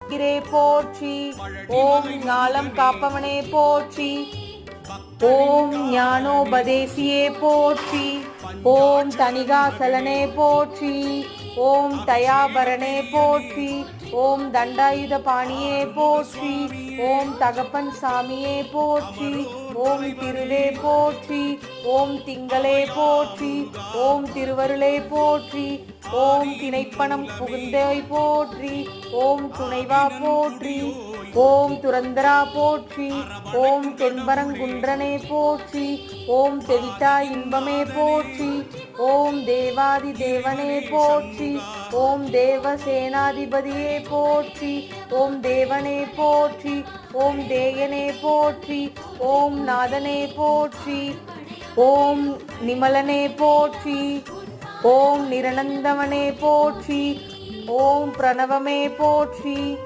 போற்றி. ஓம் ஞாலம் காப்பவனே போற்றி. ஓம் ஞானோபதேசியே போற்றி. ஓம் தணிகாசலனே போற்றி. ஓம் தயாபரணே போற்றி. ஓம் தண்டாயுத பாணியே போற்றி. ஓம் தகப்பன் சாமியே போற்றி. ஓம் திருவே போற்றி. ஓம் திங்களே போற்றி. ஓம் திருவருளே போற்றி. ஓம் திணைப்பணம் புகுந்தாய் போற்றி. ஓம் துணைவா போற்றி. ஓம் துரந்தரா போற்றி. ஓம் தென்பரங்குன்றனே போற்றி. ஓம் தெவிட்டா இன்பமே போற்றி. ஓம் தேவாதி தேவனே போற்றி. ஓம் தேவசேனாதிபதியே போற்றி. ஓம் தேவனே போற்றி. ஓம் தேயனே போற்றி. ஓம் நாதனே போற்றி. ஓம் நிமலனே போற்றி. ஓம் நிரனந்தவனே போற்றி. ஓம் பிரணவமே போற்றி.